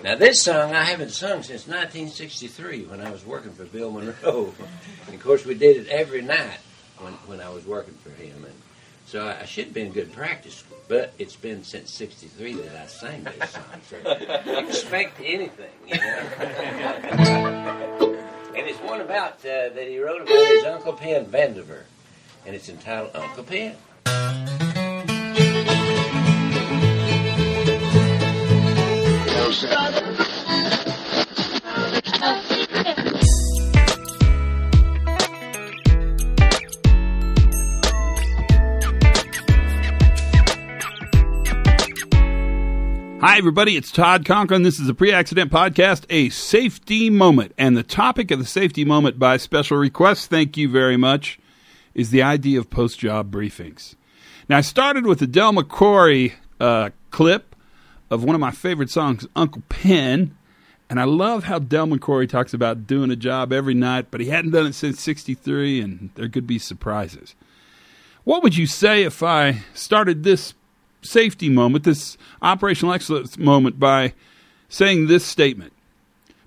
Now, this song I haven't sung since 1963 when I was working for Bill Monroe. And, of course, we did it every night when I was working for him. And so I should have been in good practice, but it's been since 63 that I sang this song. So expect anything, you know. And it's one about that he wrote about his Uncle Pen Vandiver. And it's entitled Uncle Pen. Hi, everybody. It's Todd Conklin. This is a Pre-Accident Podcast, a safety moment. And the topic of the safety moment by special request, thank you very much, is the idea of post-job briefings. Now, I started with the Del McCoury clip of one of my favorite songs, Uncle Pen. And I love how Del McCoury talks about doing a job every night, but he hadn't done it since 63, and there could be surprises. What would you say if I started this safety moment, this operational excellence moment, by saying this statement?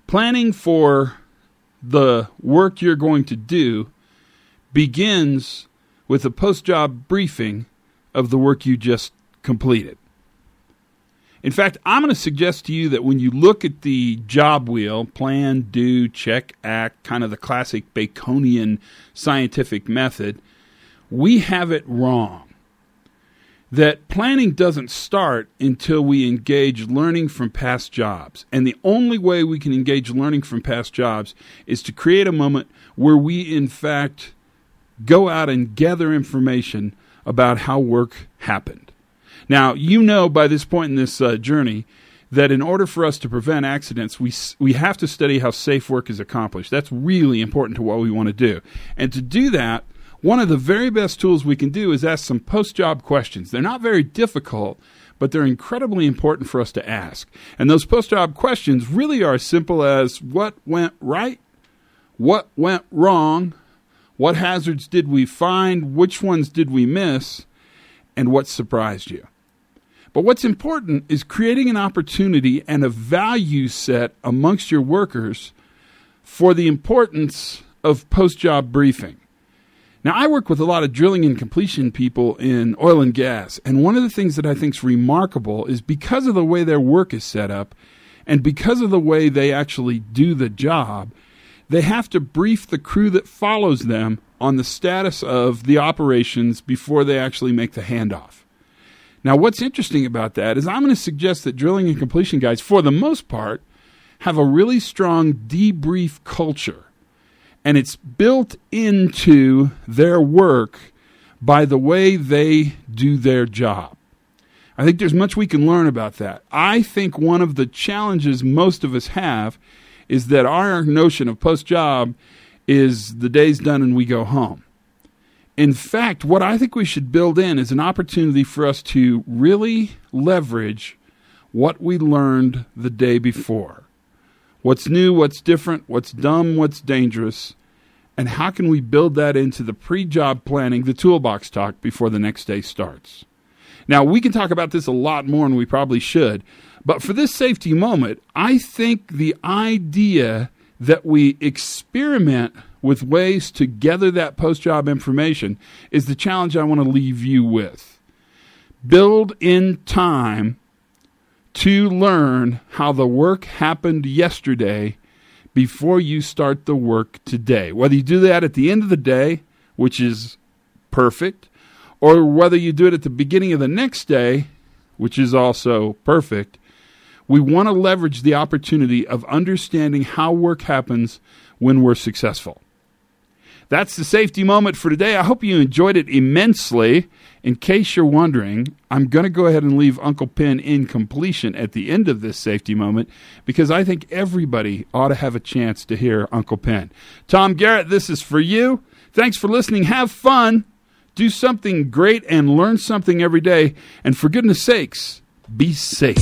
Planning for the work you're going to do begins with a post-job briefing of the work you just completed. In fact, I'm going to suggest to you that when you look at the job wheel, plan, do, check, act, kind of the classic Baconian scientific method, we have it wrong. That planning doesn't start until we engage learning from past jobs. And the only way we can engage learning from past jobs is to create a moment where we, in fact, go out and gather information about how work happened. Now, you know by this point in this journey that in order for us to prevent accidents, we have to study how safe work is accomplished. That's really important to what we want to do. And to do that, one of the very best tools we can do is ask some post-job questions. They're not very difficult, but they're incredibly important for us to ask. And those post-job questions really are as simple as what went right, what went wrong, what hazards did we find, which ones did we miss, and what surprised you. But what's important is creating an opportunity and a value set amongst your workers for the importance of post-job briefing. Now, I work with a lot of drilling and completion people in oil and gas, and one of the things that I think is remarkable is because of the way their work is set up and because of the way they actually do the job, they have to brief the crew that follows them on the status of the operations before they actually make the handoff. Now, what's interesting about that is I'm going to suggest that drilling and completion guys, for the most part, have a really strong debrief culture. And it's built into their work by the way they do their job. I think there's much we can learn about that. I think one of the challenges most of us have is that our notion of post-job is the day's done and we go home. In fact, what I think we should build in is an opportunity for us to really leverage what we learned the day before. What's new, what's different, what's dumb, what's dangerous, and how can we build that into the pre-job planning, the toolbox talk, before the next day starts? Now, we can talk about this a lot more, and we probably should, but for this safety moment, I think the idea that we experiment with ways to gather that post-job information is the challenge I want to leave you with. Build in time to learn how the work happened yesterday before you start the work today. Whether you do that at the end of the day, which is perfect, or whether you do it at the beginning of the next day, which is also perfect, we want to leverage the opportunity of understanding how work happens when we're successful. That's the safety moment for today. I hope you enjoyed it immensely. In case you're wondering, I'm going to go ahead and leave Uncle Pen in completion at the end of this safety moment because I think everybody ought to have a chance to hear Uncle Pen. Tom Garrett, this is for you. Thanks for listening. Have fun. Do something great and learn something every day. And for goodness sakes, be safe.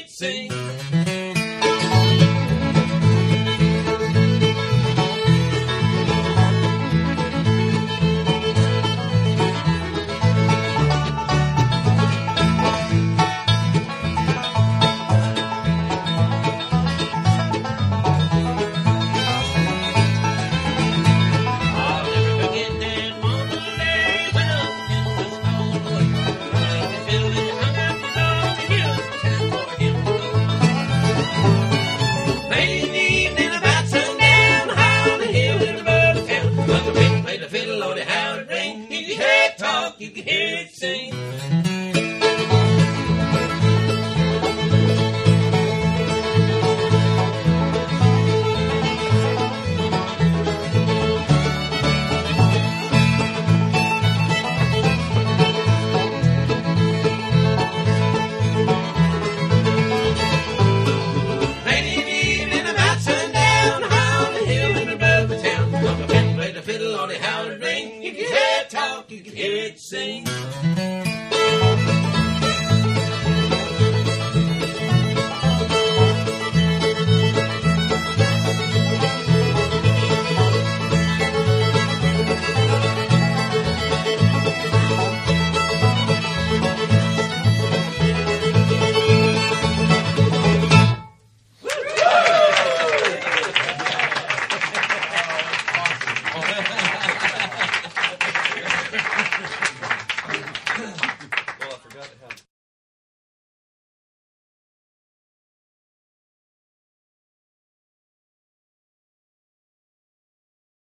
sing.